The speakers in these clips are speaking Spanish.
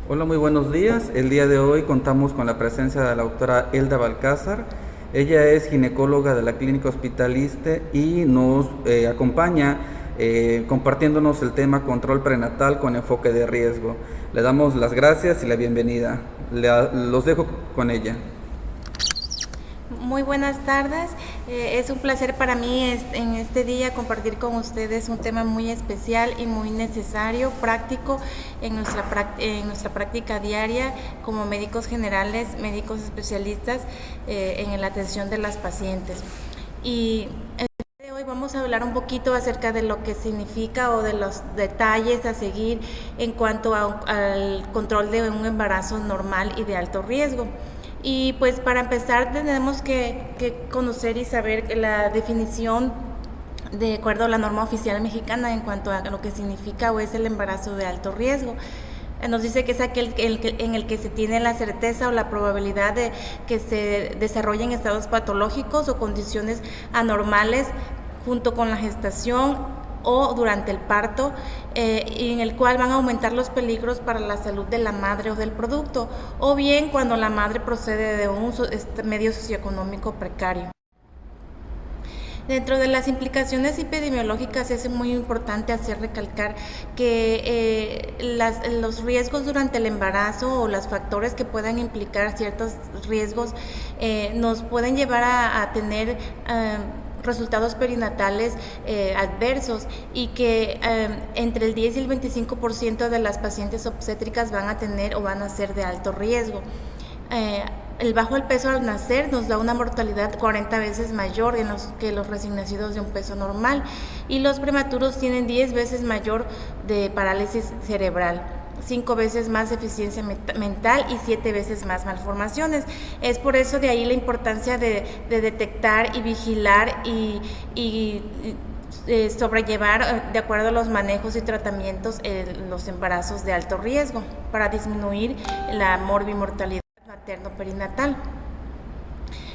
Hola, muy buenos días. El día de hoy contamos con la presencia de la doctora Elda Balcázar. Ella es ginecóloga de la Clínica Hospitaliste y nos acompaña compartiéndonos el tema control prenatal con enfoque de riesgo. Le damos las gracias y la bienvenida. Los dejo con ella. Muy buenas tardes, es un placer para mí en este día compartir con ustedes un tema muy especial y muy necesario, práctico en nuestra práctica diaria como médicos generales, médicos especialistas en la atención de las pacientes. Y hoy vamos a hablar un poquito acerca de lo que significa o de los detalles a seguir en cuanto al control de un embarazo normal y de alto riesgo. Y pues para empezar tenemos que conocer y saber la definición de acuerdo a la norma oficial mexicana en cuanto a lo que significa o es el embarazo de alto riesgo. Nos dice que es aquel en el que se tiene la certeza o la probabilidad de que se desarrollen estados patológicos o condiciones anormales junto con la gestación o durante el parto, y en el cual van a aumentar los peligros para la salud de la madre o del producto, o bien cuando la madre procede de un medio socioeconómico precario. Dentro de las implicaciones epidemiológicas es muy importante hacer recalcar que los riesgos durante el embarazo o los factores que puedan implicar ciertos riesgos nos pueden llevar a tener resultados perinatales adversos, y que entre el 10 y el 25% de las pacientes obstétricas van a tener o van a ser de alto riesgo. El bajo el peso al nacer nos da una mortalidad 40 veces mayor que los recién nacidos de un peso normal, y los prematuros tienen 10 veces mayor de parálisis cerebral, 5 veces más eficiencia mental y 7 veces más malformaciones. Es por eso de ahí la importancia de detectar y vigilar y sobrellevar de acuerdo a los manejos y tratamientos los embarazos de alto riesgo para disminuir la morbimortalidad materno-perinatal.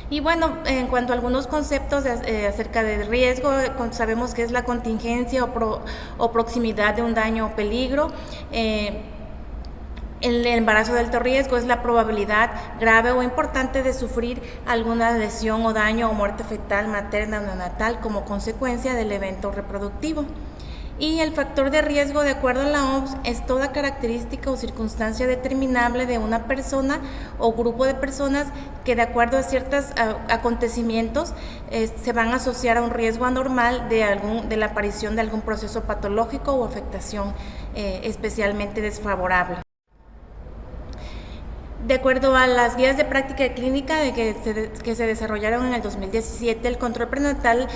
Y bueno, en cuanto a algunos conceptos acerca del riesgo, sabemos que es la contingencia o proximidad de un daño o peligro. El embarazo de alto riesgo es la probabilidad grave o importante de sufrir alguna lesión o daño o muerte fetal, materna o neonatal como consecuencia del evento reproductivo. Y el factor de riesgo, de acuerdo a la OMS, es toda característica o circunstancia determinable de una persona o grupo de personas que, de acuerdo a ciertos acontecimientos, se van a asociar a un riesgo anormal de la aparición de algún proceso patológico o afectación especialmente desfavorable. De acuerdo a las guías de práctica clínica que se desarrollaron en el 2017, el control prenatal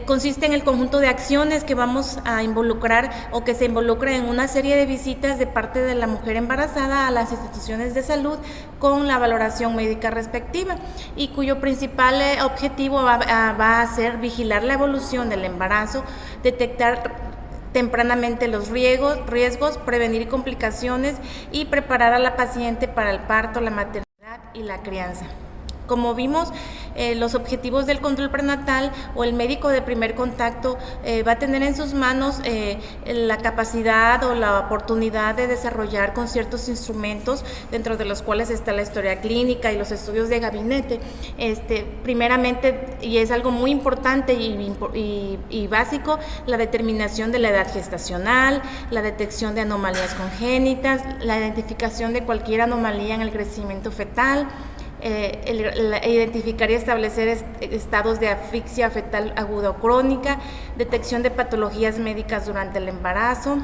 consiste en el conjunto de acciones que vamos a involucrar o que se involucra en una serie de visitas de parte de la mujer embarazada a las instituciones de salud con la valoración médica respectiva, y cuyo principal objetivo va a ser vigilar la evolución del embarazo, detectar tempranamente los riesgos, prevenir complicaciones y preparar a la paciente para el parto, la maternidad y la crianza. Como vimos, los objetivos del control prenatal o el médico de primer contacto va a tener en sus manos la capacidad o la oportunidad de desarrollar con ciertos instrumentos, dentro de los cuales está la historia clínica y los estudios de gabinete. Primeramente, y es algo muy importante y básico, la determinación de la edad gestacional, la detección de anomalías congénitas, la identificación de cualquier anomalía en el crecimiento fetal, identificar y establecer estados de asfixia fetal aguda o crónica, detección de patologías médicas durante el embarazo,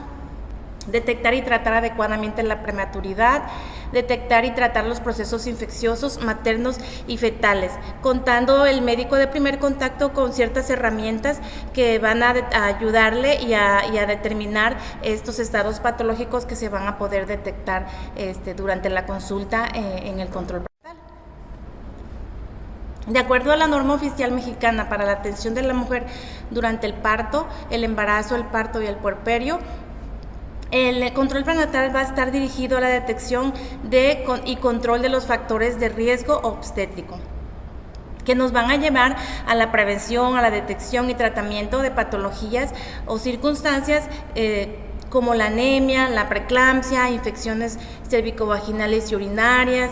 detectar y tratar adecuadamente la prematuridad, detectar y tratar los procesos infecciosos maternos y fetales, contando el médico de primer contacto con ciertas herramientas que van a ayudarle y a determinar estos estados patológicos que se van a poder detectar durante la consulta en el control. De acuerdo a la norma oficial mexicana para la atención de la mujer durante el parto, el embarazo, el parto y el puerperio, el control prenatal va a estar dirigido a la detección y control de los factores de riesgo obstétrico, que nos van a llevar a la prevención, a la detección y tratamiento de patologías o circunstancias como la anemia, la preeclampsia, infecciones cervicovaginales y urinarias,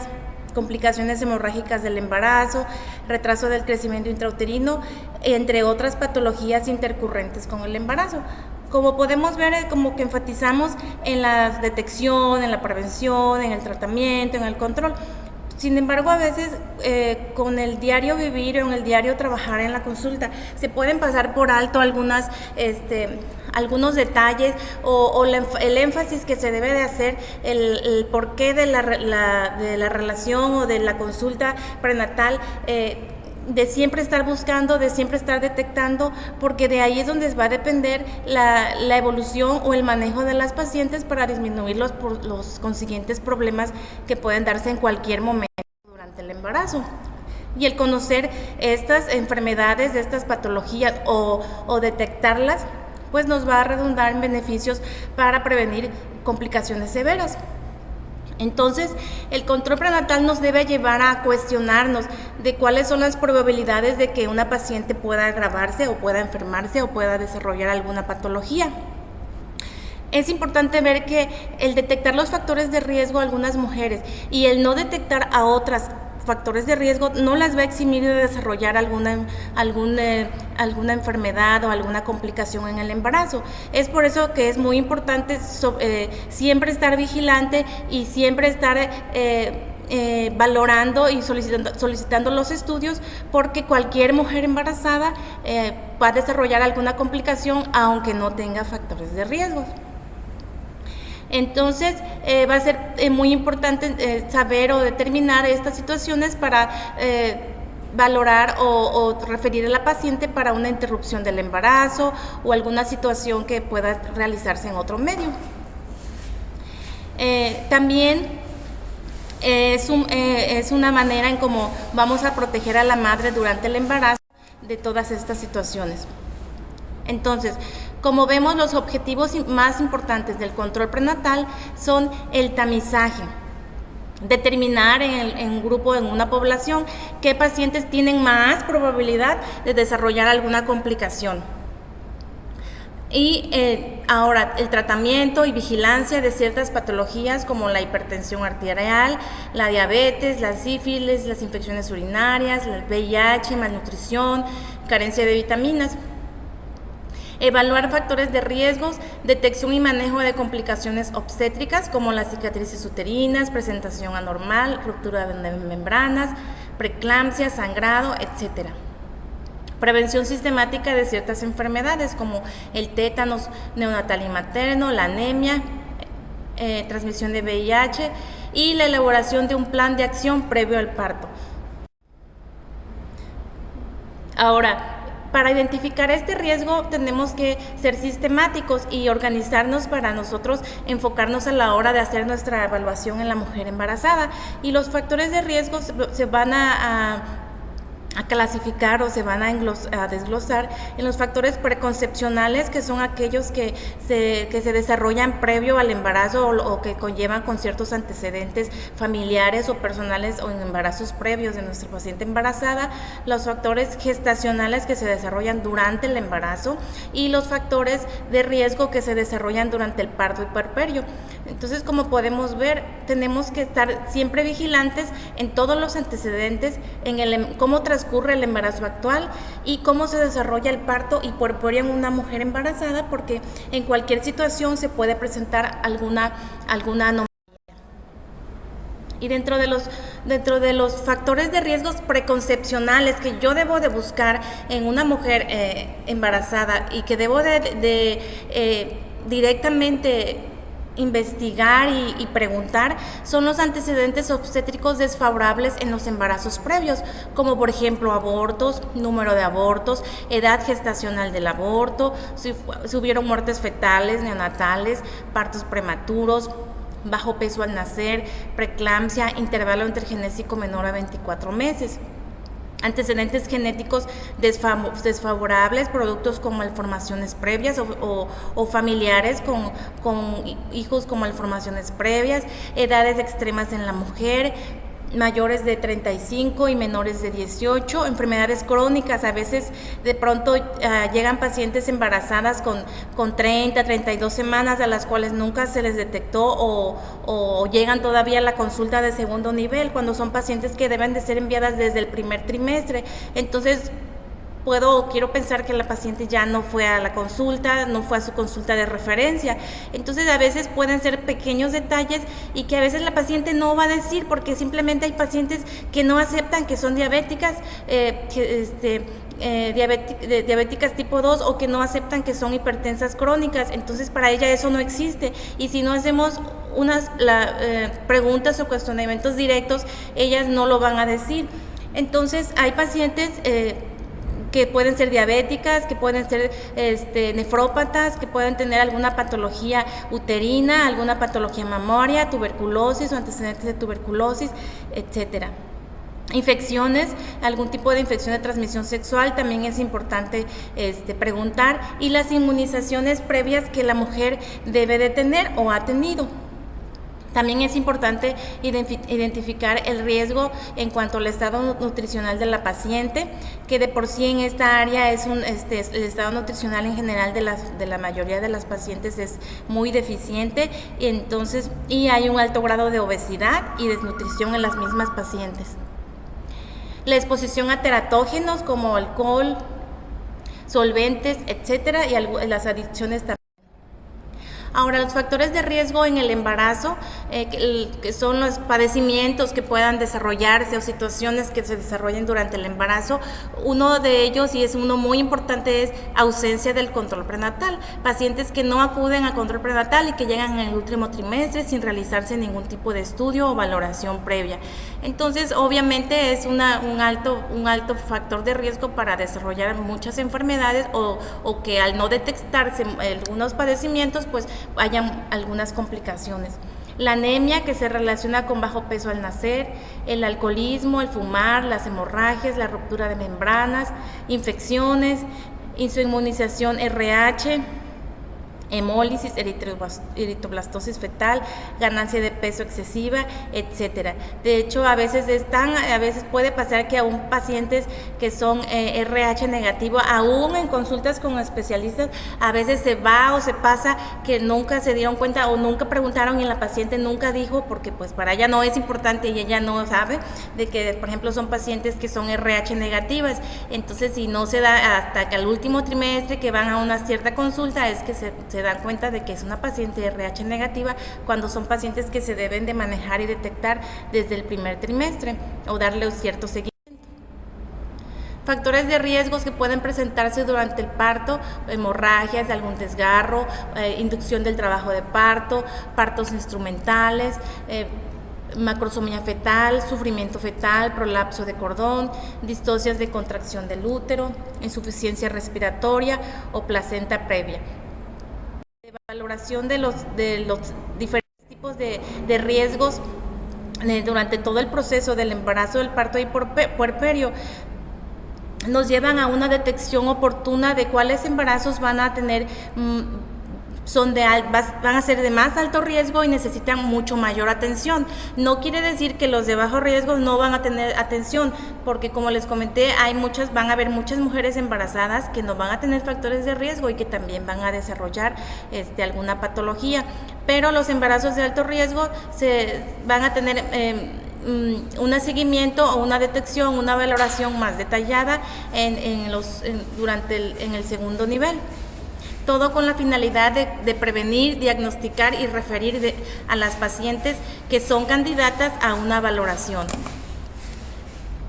complicaciones hemorrágicas del embarazo, retraso del crecimiento intrauterino, entre otras patologías intercurrentes con el embarazo. Como podemos ver, como que enfatizamos en la detección, en la prevención, en el tratamiento, en el control. Sin embargo, a veces con el diario vivir o en el diario trabajar en la consulta se pueden pasar por alto algunos detalles o el énfasis que se debe de hacer, el porqué de la relación o de la consulta prenatal, de siempre estar buscando, de siempre estar detectando, porque de ahí es donde va a depender la evolución o el manejo de las pacientes para disminuir los consiguientes problemas que pueden darse en cualquier momento durante el embarazo. Y el conocer estas enfermedades, estas patologías o detectarlas, pues nos va a redundar en beneficios para prevenir complicaciones severas. Entonces, el control prenatal nos debe llevar a cuestionarnos de cuáles son las probabilidades de que una paciente pueda agravarse o pueda enfermarse o pueda desarrollar alguna patología. Es importante ver que el detectar los factores de riesgo a algunas mujeres y el no detectar a otras factores de riesgo no las va a eximir de desarrollar alguna enfermedad o alguna complicación en el embarazo. Es por eso que es muy importante siempre estar vigilante y siempre estar valorando y solicitando los estudios, porque cualquier mujer embarazada va a desarrollar alguna complicación aunque no tenga factores de riesgo. Entonces va a ser muy importante saber o determinar estas situaciones para valorar o referir a la paciente para una interrupción del embarazo o alguna situación que pueda realizarse en otro medio. También es una manera en cómo vamos a proteger a la madre durante el embarazo de todas estas situaciones. Entonces, como vemos, los objetivos más importantes del control prenatal son el tamizaje, determinar en un grupo, en una población, qué pacientes tienen más probabilidad de desarrollar alguna complicación. Y ahora, el tratamiento y vigilancia de ciertas patologías como la hipertensión arterial, la diabetes, la sífilis, las infecciones urinarias, el VIH, malnutrición, carencia de vitaminas. Evaluar factores de riesgos, detección y manejo de complicaciones obstétricas como las cicatrices uterinas, presentación anormal, ruptura de membranas, preeclampsia, sangrado, etc. Prevención sistemática de ciertas enfermedades como el tétanos neonatal y materno, la anemia, transmisión de VIH y la elaboración de un plan de acción previo al parto. Ahora, para identificar este riesgo tenemos que ser sistemáticos y organizarnos para nosotros enfocarnos a la hora de hacer nuestra evaluación en la mujer embarazada, y los factores de riesgo se van a clasificar o se van a desglosar en los factores preconcepcionales, que son aquellos que se desarrollan previo al embarazo o que conllevan con ciertos antecedentes familiares o personales o en embarazos previos de nuestra paciente embarazada, los factores gestacionales que se desarrollan durante el embarazo y los factores de riesgo que se desarrollan durante el parto y puerperio. Entonces, como podemos ver, tenemos que estar siempre vigilantes en todos los antecedentes, en cómo transcurre el embarazo actual y cómo se desarrolla el parto y puerperio en una mujer embarazada, porque en cualquier situación se puede presentar alguna anomalía. Y dentro de los factores de riesgos preconcepcionales que yo debo de buscar en una mujer embarazada y que debo de directamente investigar y preguntar, son los antecedentes obstétricos desfavorables en los embarazos previos, como por ejemplo abortos, número de abortos, edad gestacional del aborto, si hubieron muertes fetales, neonatales, partos prematuros, bajo peso al nacer, preeclampsia, intervalo intergenésico menor a 24 meses. Antecedentes genéticos desfavorables, productos como malformaciones previas o familiares con hijos con malformaciones previas, edades extremas en la mujer, mayores de 35 y menores de 18, enfermedades crónicas, a veces de pronto llegan pacientes embarazadas con 30, 32 semanas a las cuales nunca se les detectó o llegan todavía a la consulta de segundo nivel, cuando son pacientes que deben de ser enviadas desde el primer trimestre. Entonces, quiero pensar que la paciente ya no fue a la consulta, no fue a su consulta de referencia. Entonces a veces pueden ser pequeños detalles y que a veces la paciente no va a decir, porque simplemente hay pacientes que no aceptan que son diabéticas, diabéticas tipo 2, o que no aceptan que son hipertensas crónicas. Entonces para ella eso no existe, y si no hacemos preguntas o cuestionamientos directos, ellas no lo van a decir. Entonces hay pacientes que pueden ser diabéticas, que pueden ser nefrópatas, que pueden tener alguna patología uterina, alguna patología mamaria, tuberculosis o antecedentes de tuberculosis, etcétera. Infecciones, algún tipo de infección de transmisión sexual, también es importante preguntar, y las inmunizaciones previas que la mujer debe de tener o ha tenido. También es importante identificar el riesgo en cuanto al estado nutricional de la paciente, que de por sí en esta área es el estado nutricional en general de la mayoría de las pacientes es muy deficiente, y hay un alto grado de obesidad y desnutrición en las mismas pacientes. La exposición a teratógenos como alcohol, solventes, etcétera, y las adicciones también. Ahora, los factores de riesgo en el embarazo, que son los padecimientos que puedan desarrollarse o situaciones que se desarrollen durante el embarazo, uno de ellos, y es uno muy importante, es ausencia del control prenatal. Pacientes que no acuden a control prenatal y que llegan en el último trimestre sin realizarse ningún tipo de estudio o valoración previa. Entonces, obviamente es un alto factor de riesgo para desarrollar muchas enfermedades, o que al no detectarse algunos padecimientos, pues hayan algunas complicaciones. La anemia, que se relaciona con bajo peso al nacer, el alcoholismo, el fumar, las hemorragias, la ruptura de membranas, infecciones, insuinmunización RH, hemólisis, eritroblastosis fetal, ganancia de peso excesiva, etcétera. De hecho, a veces puede pasar que aún pacientes que son RH negativo, aún en consultas con especialistas, a veces se va o se pasa que nunca se dieron cuenta o nunca preguntaron, y la paciente nunca dijo, porque pues para ella no es importante y ella no sabe de que, por ejemplo, son pacientes que son RH negativas. Entonces, si no se da hasta que al último trimestre que van a una cierta consulta, es que se dan cuenta de que es una paciente RH negativa, cuando son pacientes que se deben de manejar y detectar desde el primer trimestre o darle un cierto seguimiento. Factores de riesgos que pueden presentarse durante el parto: hemorragias, algún desgarro, inducción del trabajo de parto, partos instrumentales, macrosomía fetal, sufrimiento fetal, prolapso de cordón, distocias de contracción del útero, insuficiencia respiratoria o placenta previa. Valoración de los diferentes tipos de riesgos durante todo el proceso del embarazo, del parto y puerperio nos llevan a una detección oportuna de cuáles embarazos van a tener van a ser de más alto riesgo y necesitan mucho mayor atención. No quiere decir que los de bajo riesgo no van a tener atención, porque como les comenté, van a haber muchas mujeres embarazadas que no van a tener factores de riesgo y que también van a desarrollar alguna patología, pero los embarazos de alto riesgo se van a tener un seguimiento o una detección, una valoración más detallada en el segundo nivel. Todo con la finalidad de prevenir, diagnosticar y referir a las pacientes que son candidatas a una valoración.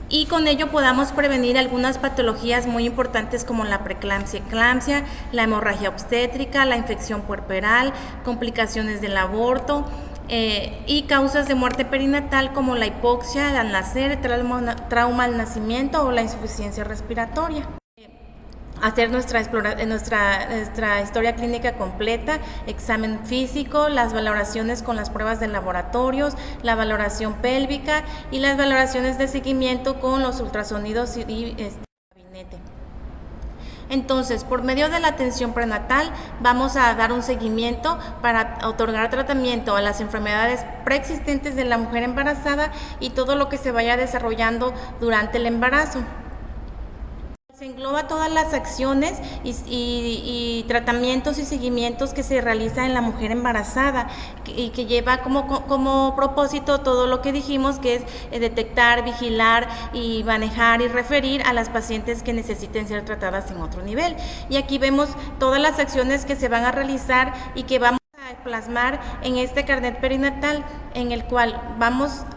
Y con ello podamos prevenir algunas patologías muy importantes como la preeclampsia, eclampsia, la hemorragia obstétrica, la infección puerperal, complicaciones del aborto, y causas de muerte perinatal como la hipoxia al nacer, trauma al nacimiento o la insuficiencia respiratoria. Hacer nuestra historia clínica completa, examen físico, las valoraciones con las pruebas de laboratorios, la valoración pélvica y las valoraciones de seguimiento con los ultrasonidos y gabinete. Entonces, por medio de la atención prenatal, vamos a dar un seguimiento para otorgar tratamiento a las enfermedades preexistentes de la mujer embarazada y todo lo que se vaya desarrollando durante el embarazo. Se engloba todas las acciones y tratamientos y seguimientos que se realiza en la mujer embarazada y que lleva como propósito todo lo que dijimos, que es detectar, vigilar y manejar y referir a las pacientes que necesiten ser tratadas en otro nivel. Y aquí vemos todas las acciones que se van a realizar y que vamos a plasmar en este carnet perinatal, en el cual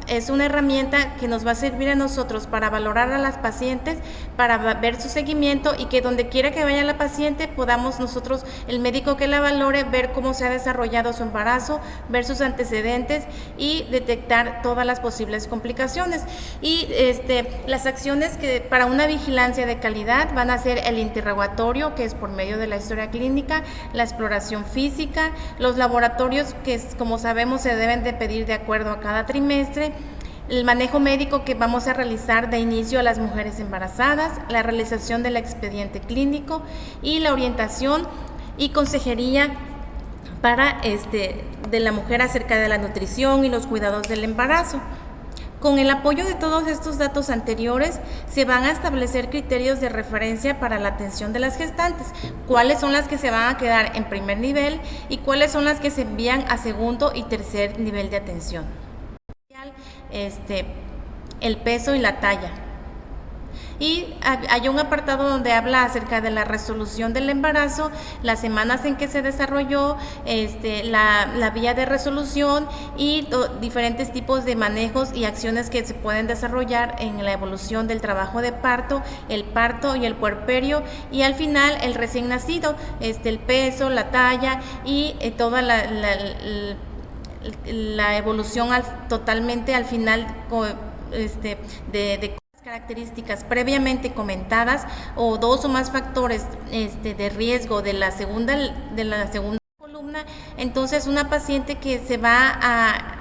es una herramienta que nos va a servir a nosotros para valorar a las pacientes, para ver su seguimiento y que donde quiera que vaya la paciente podamos nosotros, el médico que la valore, ver cómo se ha desarrollado su embarazo, ver sus antecedentes y detectar todas las posibles complicaciones. Y las acciones que para una vigilancia de calidad van a ser el interrogatorio, que es por medio de la historia clínica, la exploración física, los laboratorios que, como sabemos, se deben de pedir de acuerdo a cada trimestre, el manejo médico que vamos a realizar de inicio a las mujeres embarazadas, la realización del expediente clínico y la orientación y consejería para de la mujer acerca de la nutrición y los cuidados del embarazo. Con el apoyo de todos estos datos anteriores, se van a establecer criterios de referencia para la atención de las gestantes, cuáles son las que se van a quedar en primer nivel y cuáles son las que se envían a segundo y tercer nivel de atención. El peso y la talla. Y hay un apartado donde habla acerca de la resolución del embarazo, las semanas en que se desarrolló, la vía de resolución y diferentes tipos de manejos y acciones que se pueden desarrollar en la evolución del trabajo de parto, el parto y el puerperio, y al final el recién nacido, el peso, la talla y toda la evolución totalmente al final de características previamente comentadas o dos o más factores de riesgo de la segunda columna. Entonces una paciente que se va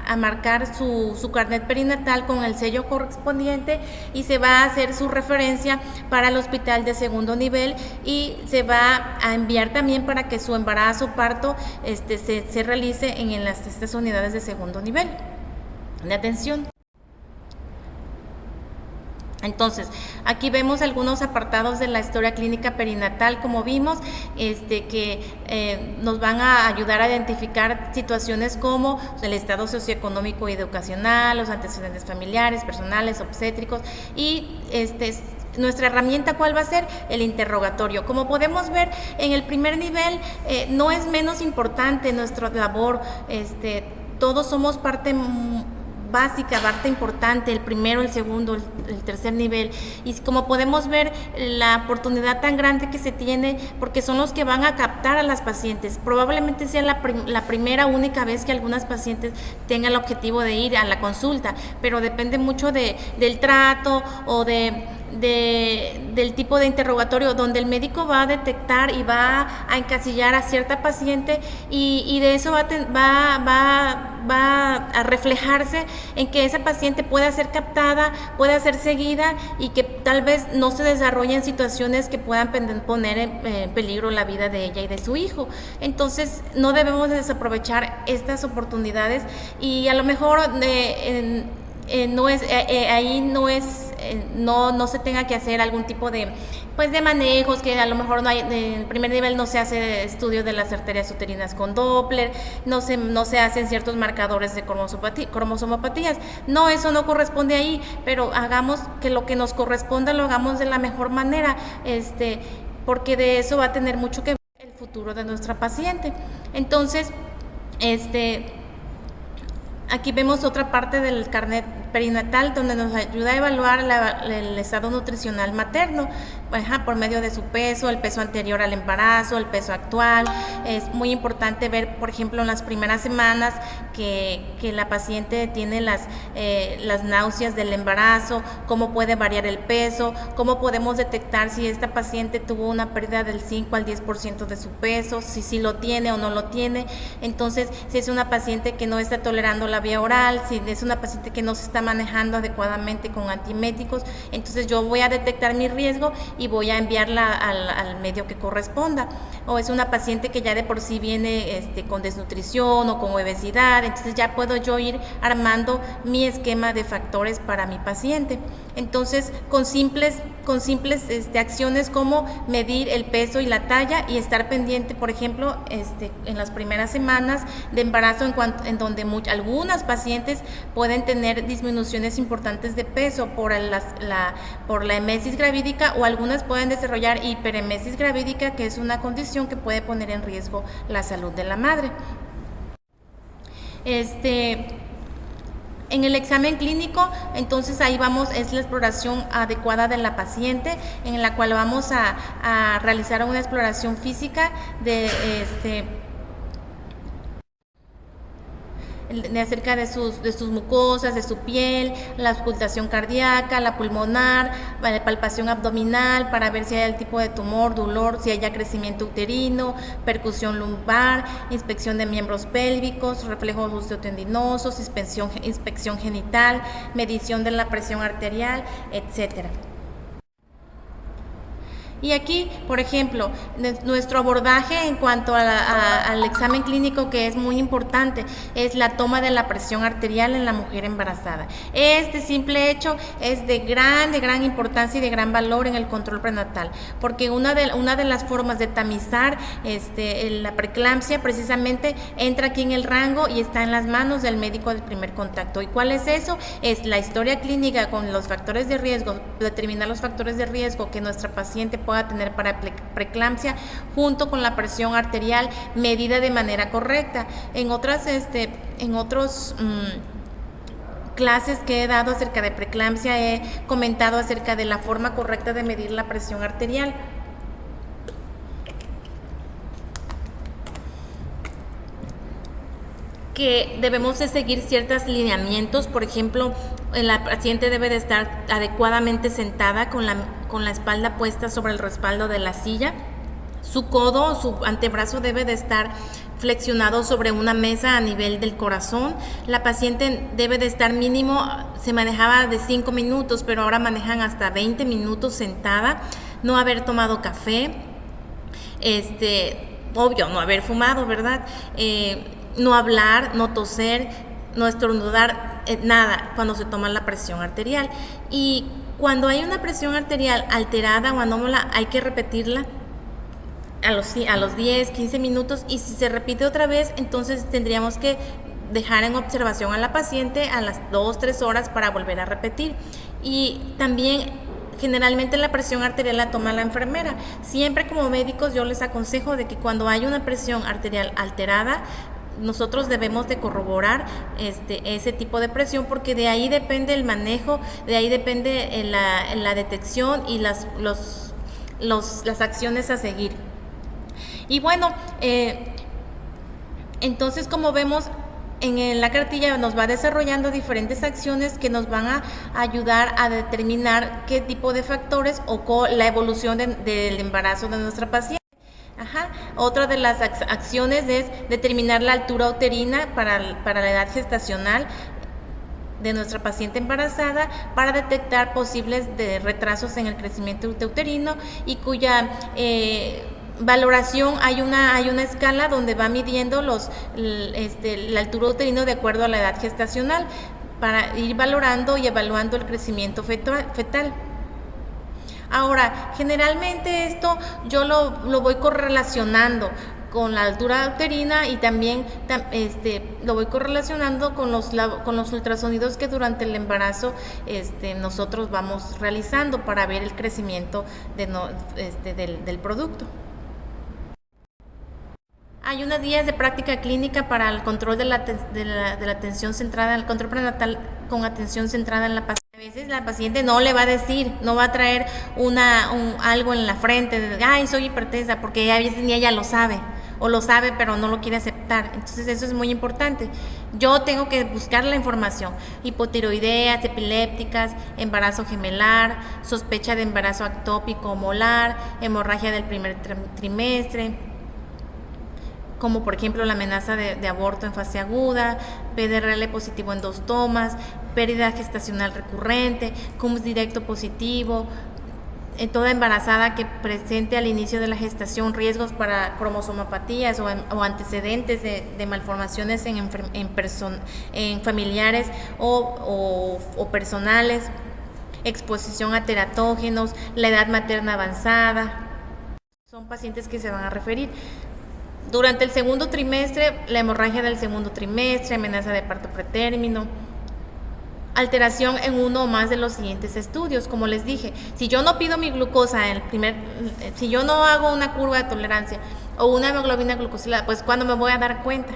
a marcar su carnet perinatal con el sello correspondiente y se va a hacer su referencia para el hospital de segundo nivel y se va a enviar también para que su embarazo parto se realice en estas unidades de segundo nivel de atención. Entonces, aquí vemos algunos apartados de la historia clínica perinatal, como vimos, que nos van a ayudar a identificar situaciones como el estado socioeconómico y educacional, los antecedentes familiares, personales, obstétricos y nuestra herramienta, ¿cuál va a ser? El interrogatorio. Como podemos ver, en el primer nivel no es menos importante nuestra labor, todos somos parte básica, parte importante, el primero, el segundo, el tercer nivel, y como podemos ver la oportunidad tan grande que se tiene, porque son los que van a captar a las pacientes. Probablemente sea la primera única vez que algunas pacientes tengan el objetivo de ir a la consulta, pero depende mucho del trato o del tipo de interrogatorio donde el médico va a detectar y va a encasillar a cierta paciente y de eso va a reflejarse en que esa paciente pueda ser captada, pueda ser seguida y que tal vez no se desarrollen situaciones que puedan poner en peligro la vida de ella y de su hijo. Entonces no debemos desaprovechar estas oportunidades y a lo mejor no se tenga que hacer algún tipo de manejos, que a lo mejor no hay, en el primer nivel no se hace estudio de las arterias uterinas con Doppler, no se hacen ciertos marcadores de cromosomopatías. No, eso no corresponde ahí, pero hagamos que lo que nos corresponda lo hagamos de la mejor manera, porque de eso va a tener mucho que ver el futuro de nuestra paciente. Entonces, aquí vemos otra parte del carnet perinatal donde nos ayuda a evaluar el estado nutricional materno, por medio de su peso, el peso anterior al embarazo, el peso actual. Es muy importante ver, por ejemplo, en las primeras semanas que la paciente tiene las náuseas del embarazo, cómo puede variar el peso, cómo podemos detectar si esta paciente tuvo una pérdida del 5 al 10% de su peso, si sí lo tiene o no lo tiene. Entonces, si es una paciente que no está tolerando la vía oral, si es una paciente que no se está manejando adecuadamente con antieméticos, entonces yo voy a detectar mi riesgo y voy a enviarla al medio que corresponda. O es una paciente que ya de por sí viene con desnutrición o con obesidad, entonces ya puedo yo ir armando mi esquema de factores para mi paciente. Entonces, con simples acciones como medir el peso y la talla y estar pendiente, por ejemplo, en las primeras semanas de embarazo, en donde algunas pacientes pueden tener disminuciones importantes de peso por la emesis gravídica, o algunas pueden desarrollar hiperemesis gravídica, que es una condición que puede poner en riesgo la salud de la madre. En el examen clínico, entonces ahí es la exploración adecuada de la paciente, en la cual vamos a realizar una exploración física acerca de sus mucosas, de su piel, la auscultación cardíaca, la pulmonar, la palpación abdominal para ver si hay el tipo de tumor, dolor, si hay ya crecimiento uterino, percusión lumbar, inspección de miembros pélvicos, reflejos osteotendinosos, inspección genital, medición de la presión arterial, etcétera. Y aquí, por ejemplo, nuestro abordaje en cuanto al examen clínico, que es muy importante, es la toma de la presión arterial en la mujer embarazada. Este simple hecho es de gran importancia y de gran valor en el control prenatal, porque una de las formas de tamizar la preeclampsia precisamente entra aquí en el rango y está en las manos del médico del primer contacto. ¿Y cuál es eso? Es la historia clínica con los factores de riesgo, determinar los factores de riesgo que nuestra paciente pueda tener para preeclampsia, junto con la presión arterial medida de manera correcta. En otros clases que he dado acerca de preeclampsia he comentado acerca de la forma correcta de medir la presión arterial. Que debemos de seguir ciertos lineamientos. Por ejemplo, la paciente debe de estar adecuadamente sentada con la espalda puesta sobre el respaldo de la silla. Su codo o su antebrazo debe de estar flexionado sobre una mesa a nivel del corazón. La paciente debe de estar mínimo, se manejaba de 5 minutos, pero ahora manejan hasta 20 minutos sentada. No haber tomado café, obvio, no haber fumado, ¿verdad? No hablar, no toser, no estornudar, nada cuando se toma la presión arterial. Y cuando hay una presión arterial alterada o anómala, hay que repetirla a los 10, 15 minutos, y si se repite otra vez, entonces tendríamos que dejar en observación a la paciente a las 2-3 horas para volver a repetir. Y también generalmente la presión arterial la toma la enfermera. Siempre como médicos yo les aconsejo de que cuando hay una presión arterial alterada, nosotros debemos de corroborar ese tipo de presión, porque de ahí depende el manejo, de ahí depende la detección y las acciones a seguir. Y bueno, entonces, como vemos, en la cartilla nos va desarrollando diferentes acciones que nos van a ayudar a determinar qué tipo de factores o la evolución del embarazo de nuestra paciente. Otra de las acciones es determinar la altura uterina para la edad gestacional de nuestra paciente embarazada, para detectar posibles retrasos en el crecimiento uterino, y cuya valoración hay una escala donde va midiendo la altura uterina de acuerdo a la edad gestacional, para ir valorando y evaluando el crecimiento fetal. Ahora, generalmente esto yo lo voy correlacionando con la altura uterina, y también lo voy correlacionando con los ultrasonidos que durante el embarazo nosotros vamos realizando para ver el crecimiento del producto. Hay unas guías de práctica clínica para el control de la atención centrada, el control prenatal con atención centrada en la paciente. A veces la paciente no le va a decir, no va a traer algo en la frente de, ay, soy hipertensa, porque a veces ni ella lo sabe, o lo sabe pero no lo quiere aceptar. Entonces eso es muy importante. Yo tengo que buscar la información: hipotiroideas, epilépticas, embarazo gemelar, sospecha de embarazo ectópico o molar, hemorragia del primer trimestre, como por ejemplo la amenaza de aborto en fase aguda, PDRL positivo en 2 tomas, pérdida gestacional recurrente, CUMS directo positivo, toda embarazada que presente al inicio de la gestación riesgos para cromosomopatías o antecedentes de malformaciones en familiares o personales, exposición a teratógenos, la edad materna avanzada, son pacientes que se van a referir. Durante el segundo trimestre, la hemorragia del segundo trimestre, amenaza de parto pretérmino, alteración en uno o más de los siguientes estudios. Como les dije, si yo no pido mi glucosa si yo no hago una curva de tolerancia o una hemoglobina glucosilada, pues ¿cuándo me voy a dar cuenta?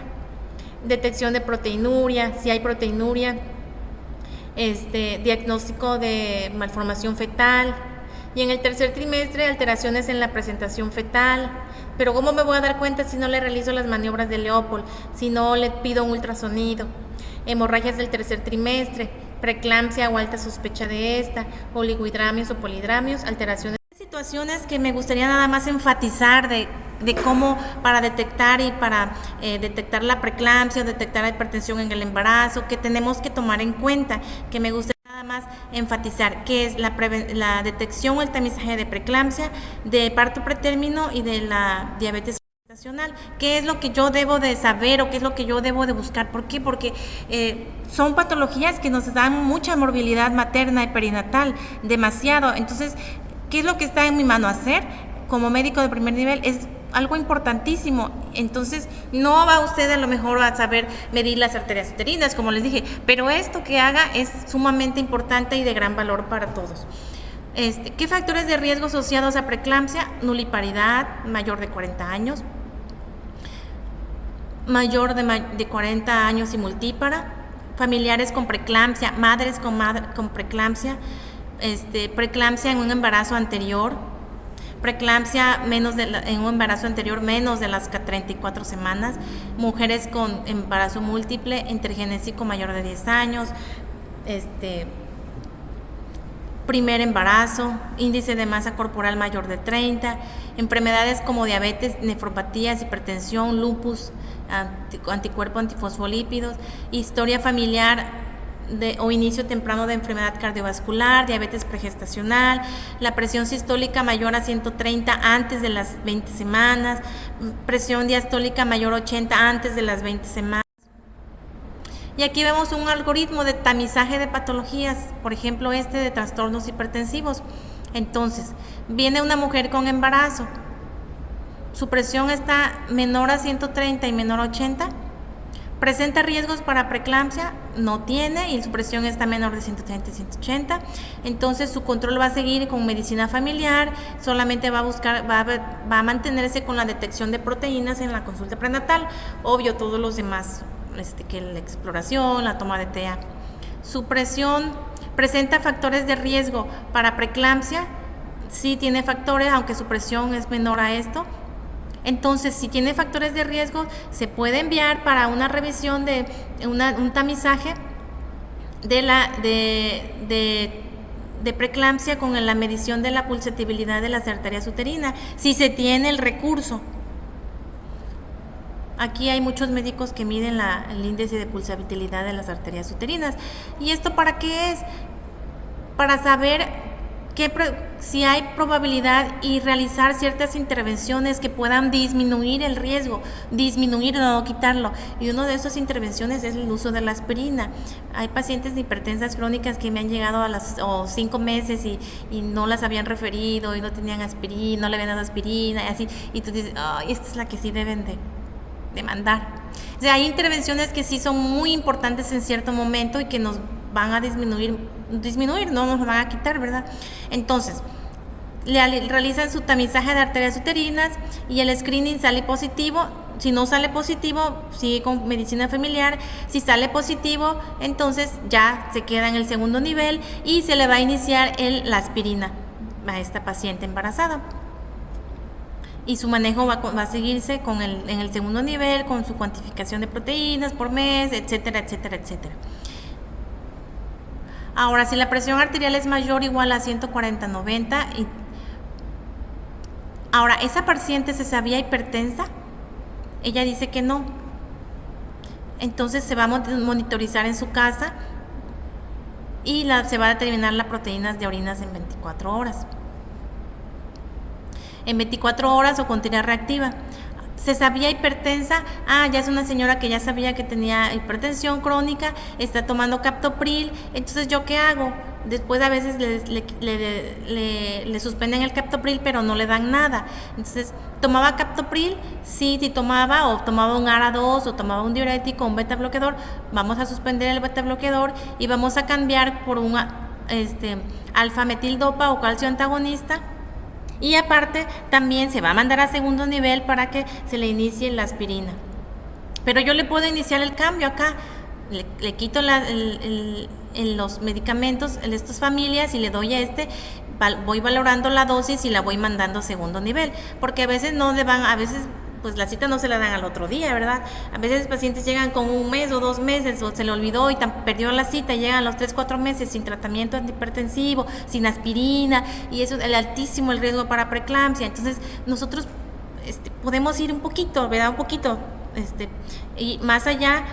Detección de proteinuria, si hay proteinuria, diagnóstico de malformación fetal. Y en el tercer trimestre, alteraciones en la presentación fetal. Pero ¿cómo me voy a dar cuenta si no le realizo las maniobras de Leopold, si no le pido un ultrasonido? Hemorragias del tercer trimestre, preeclampsia o alta sospecha de esta, oligohidramios o polihidramios, alteraciones. Situaciones que me gustaría nada más enfatizar de cómo para detectar detectar la preeclampsia o detectar la hipertensión en el embarazo, que tenemos que tomar en cuenta, que me gustaría nada más enfatizar, que es la detección o el tamizaje de preeclampsia, de parto pretérmino y de la diabetes gestacional. ¿Qué es lo que yo debo de saber o qué es lo que yo debo de buscar? ¿Por qué? Porque son patologías que nos dan mucha morbilidad materna y perinatal, demasiado. Entonces, ¿qué es lo que está en mi mano hacer como médico de primer nivel? Es algo importantísimo. Entonces, no va usted a lo mejor a saber medir las arterias uterinas, como les dije, pero esto que haga es sumamente importante y de gran valor para todos. ¿Qué factores de riesgo asociados a preeclampsia? Nulliparidad, mayor de 40 años, mayor de 40 años y multípara, familiares con preeclampsia, madres con preeclampsia, preeclampsia en un embarazo anterior, preeclampsia en un embarazo anterior menos de las 34 semanas, mujeres con embarazo múltiple, intergenésico mayor de 10 años, primer embarazo, índice de masa corporal mayor de 30, enfermedades como diabetes, nefropatías, hipertensión, lupus, anticuerpo antifosfolípidos, historia familiar o inicio temprano de enfermedad cardiovascular, diabetes pregestacional, la presión sistólica mayor a 130 antes de las 20 semanas, presión diastólica mayor a 80 antes de las 20 semanas. Y aquí vemos un algoritmo de tamizaje de patologías, por ejemplo de trastornos hipertensivos. Entonces, viene una mujer con embarazo, su presión está menor a 130 y menor a 80, presenta riesgos para preeclampsia, no tiene, y su presión está menor de 130 y 180, entonces su control va a seguir con medicina familiar, solamente va a mantenerse con la detección de proteínas en la consulta prenatal, obvio todos los demás, que la exploración, la toma de TEA. Su presión presenta factores de riesgo para preeclampsia, sí tiene factores, aunque su presión es menor a esto. Entonces, si tiene factores de riesgo, se puede enviar para una revisión de un tamizaje de preeclampsia con la medición de la pulsatibilidad de las arterias uterinas, si se tiene el recurso. Aquí hay muchos médicos que miden el índice de pulsatibilidad de las arterias uterinas. ¿Y esto para qué es? Para saber si hay probabilidad y realizar ciertas intervenciones que puedan disminuir el riesgo, no quitarlo. Y una de esas intervenciones es el uso de la aspirina. Hay pacientes de hipertensas crónicas que me han llegado a 5 meses y no las habían referido y no tenían aspirina, no le habían dado aspirina y así. Y tú dices, esta es la que sí deben de mandar. O sea, hay intervenciones que sí son muy importantes en cierto momento y que nos van a disminuir, no nos lo van a quitar, ¿verdad? Entonces, realizan su tamizaje de arterias uterinas y el screening sale positivo. Si no sale positivo, sigue con medicina familiar. Si sale positivo, entonces ya se queda en el segundo nivel y se le va a iniciar la aspirina a esta paciente embarazada. Y su manejo va a seguirse en el segundo nivel, con su cuantificación de proteínas por mes, etcétera, etcétera, etcétera. Ahora, si la presión arterial es mayor o igual a 140/90, ahora, ¿esa paciente se sabía hipertensa? Ella dice que no. Entonces se va a monitorizar en su casa y se va a determinar las proteínas de orinas en 24 horas. en 24 horas o con tirar reactiva. Se sabía hipertensa, ya es una señora que ya sabía que tenía hipertensión crónica, está tomando captopril, entonces ¿yo qué hago? Después a veces le suspenden el captopril, pero no le dan nada. Entonces, ¿tomaba captopril? Sí, si tomaba, o tomaba un ARA2, o tomaba un diurético, un beta bloqueador, vamos a suspender el beta bloqueador y vamos a cambiar por un alfa-metildopa o calcio antagonista. Y aparte también se va a mandar a segundo nivel para que se le inicie la aspirina. Pero yo le puedo iniciar el cambio acá, le quito los medicamentos en estas familias y le doy voy valorando la dosis y la voy mandando a segundo nivel, porque a veces no le van, a veces pues la cita no se la dan al otro día, ¿verdad? A veces pacientes llegan con 1 mes o 2 meses, o se le olvidó y perdió la cita, y llegan a los 3-4 meses sin tratamiento antihipertensivo, sin aspirina, y eso es altísimo el riesgo para preeclampsia. Entonces nosotros podemos ir un poquito, ¿verdad? Un poquito, y más allá,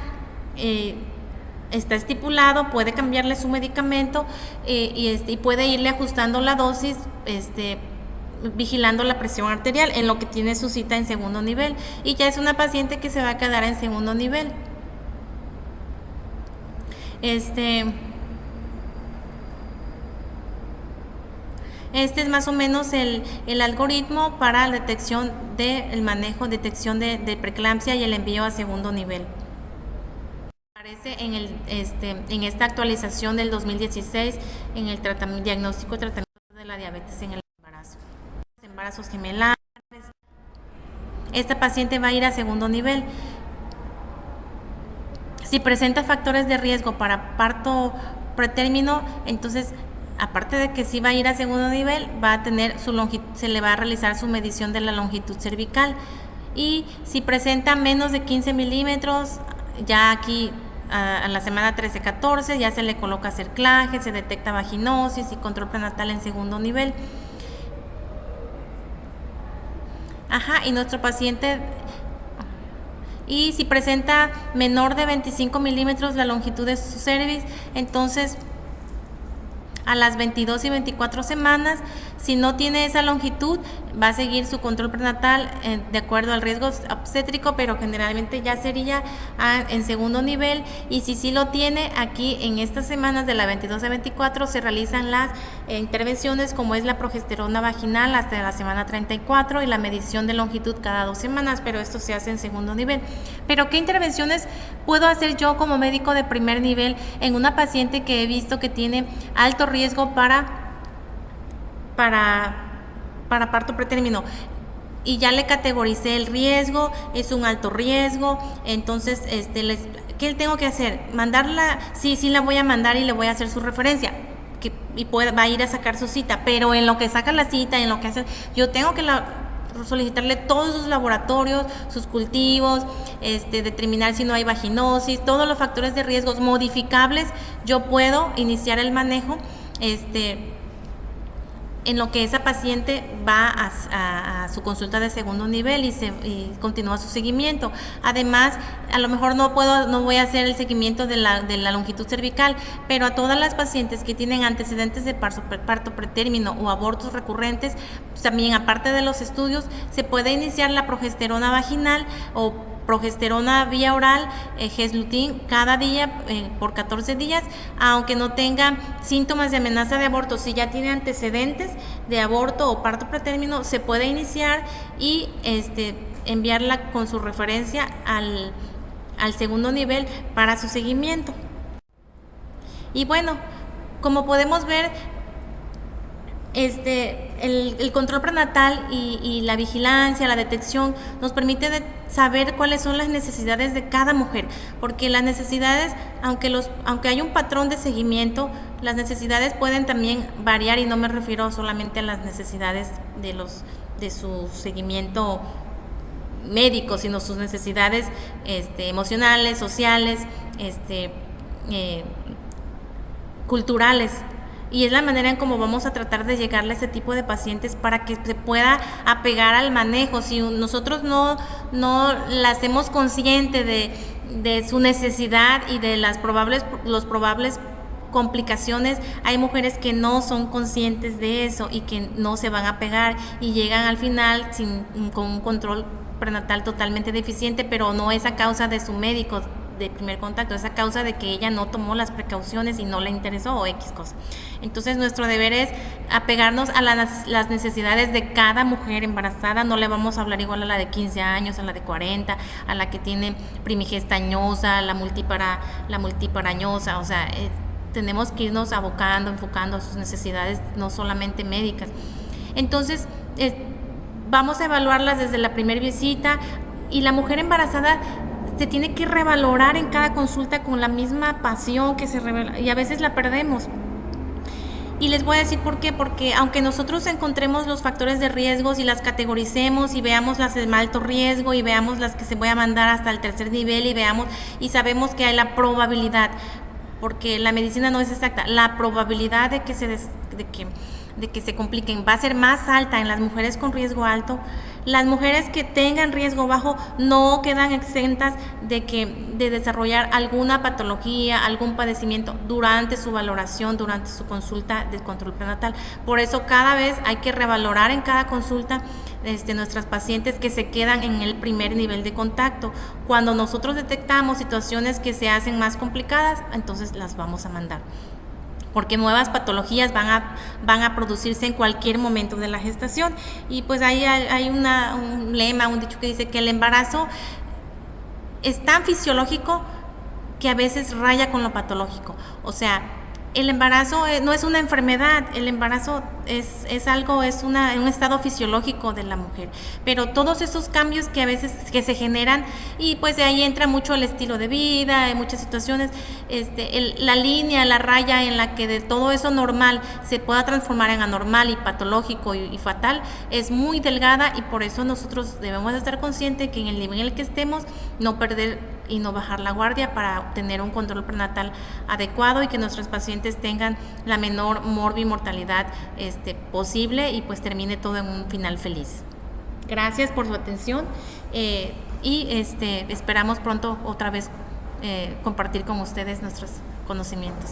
está estipulado, puede cambiarle su medicamento, y puede irle ajustando la dosis, vigilando la presión arterial en lo que tiene su cita en segundo nivel, y ya es una paciente que se va a quedar en segundo nivel. Este es más o menos el algoritmo para la detección del manejo, detección de preeclampsia y el envío a segundo nivel. Aparece en esta actualización del 2016 en el diagnóstico y tratamiento de la diabetes en el embarazos gemelares. Esta paciente va a ir a segundo nivel. Si presenta factores de riesgo para parto pretérmino, entonces, aparte de que sí va a ir a segundo nivel, va a tener se le va a realizar su medición de la longitud cervical. Y si presenta menos de 15 milímetros, ya aquí a la semana 13-14 ya se le coloca cerclaje, se detecta vaginosis y control prenatal en segundo nivel. Y nuestro paciente, y si presenta menor de 25 milímetros la longitud de su cervix, entonces a las 22 y 24 semanas, si no tiene esa longitud, va a seguir su control prenatal de acuerdo al riesgo obstétrico, pero generalmente ya sería en segundo nivel. Y si sí lo tiene, aquí en estas semanas de la 22 a 24 se realizan las intervenciones, como es la progesterona vaginal hasta la semana 34 y la medición de longitud cada 2 semanas, pero esto se hace en segundo nivel. Pero ¿qué intervenciones puedo hacer yo como médico de primer nivel en una paciente que he visto que tiene alto riesgo para parto pretérmino? Y ya le categoricé el riesgo, es un alto riesgo. Entonces, ¿qué tengo que hacer? ¿Mandarla? Sí, la voy a mandar y le voy a hacer su referencia, va a ir a sacar su cita, pero en lo que saca la cita, en lo que hace, yo tengo que solicitarle todos sus laboratorios, sus cultivos, determinar si no hay vaginosis, todos los factores de riesgos modificables. Yo puedo iniciar el manejo en lo que esa paciente va a su consulta de segundo nivel y continúa su seguimiento. Además, a lo mejor no voy a hacer el seguimiento de la longitud cervical, pero a todas las pacientes que tienen antecedentes de parto pretérmino o abortos recurrentes, pues también, aparte de los estudios, se puede iniciar la progesterona vaginal o progesterona vía oral, Geslutin, cada día por 14 días, aunque no tenga síntomas de amenaza de aborto. Si ya tiene antecedentes de aborto o parto pretérmino, se puede iniciar y enviarla con su referencia al segundo nivel para su seguimiento. Y bueno, como podemos ver, el control prenatal y la vigilancia, la detección, nos permite saber cuáles son las necesidades de cada mujer, porque las necesidades, aunque hay un patrón de seguimiento, las necesidades pueden también variar, y no me refiero solamente a las necesidades de su seguimiento médico, sino sus necesidades emocionales, sociales, culturales. Y es la manera en cómo vamos a tratar de llegarle a este tipo de pacientes para que se pueda apegar al manejo. Si nosotros no la hacemos consciente de su necesidad y de los probables complicaciones. Hay mujeres que no son conscientes de eso y que no se van a pegar y llegan al final con un control prenatal totalmente deficiente, pero no es a causa de su médico de primer contacto, es a causa de que ella no tomó las precauciones y no le interesó o X cosa. Entonces nuestro deber es apegarnos a las necesidades de cada mujer embarazada. No le vamos a hablar igual a la de 15 años, a la de 40, a la que tiene primigestañosa, la multiparañosa, o sea, tenemos que irnos enfocando a sus necesidades, no solamente médicas. Entonces, vamos a evaluarlas desde la primera visita, y la mujer embarazada se tiene que revalorar en cada consulta con la misma pasión que se revela, y a veces la perdemos. Y les voy a decir por qué, porque aunque nosotros encontremos los factores de riesgos y las categoricemos y veamos las de alto riesgo y veamos las que se voy a mandar hasta el 3er nivel y sabemos que hay la probabilidad, porque la medicina no es exacta, la probabilidad de que se compliquen va a ser más alta en las mujeres con riesgo alto. Las mujeres que tengan riesgo bajo no quedan exentas de desarrollar alguna patología, algún padecimiento durante su valoración, durante su consulta de control prenatal. Por eso cada vez hay que revalorar en cada consulta nuestras pacientes que se quedan en el primer nivel de contacto. Cuando nosotros detectamos situaciones que se hacen más complicadas, entonces las vamos a mandar, porque nuevas patologías van a producirse en cualquier momento de la gestación. Y pues ahí hay un lema, un dicho que dice que el embarazo es tan fisiológico que a veces raya con lo patológico. O sea, el embarazo no es una enfermedad, el embarazo es un estado fisiológico de la mujer, pero todos esos cambios que a veces que se generan, y pues de ahí entra mucho el estilo de vida, en muchas situaciones, la línea, la raya en la que de todo eso normal se pueda transformar en anormal y patológico y fatal, es muy delgada, y por eso nosotros debemos estar conscientes que en el nivel en el que estemos, no perder y no bajar la guardia para obtener un control prenatal adecuado y que nuestros pacientes tengan la menor mortalidad posible, y pues termine todo en un final feliz. Gracias por su atención, y esperamos pronto otra vez compartir con ustedes nuestros conocimientos.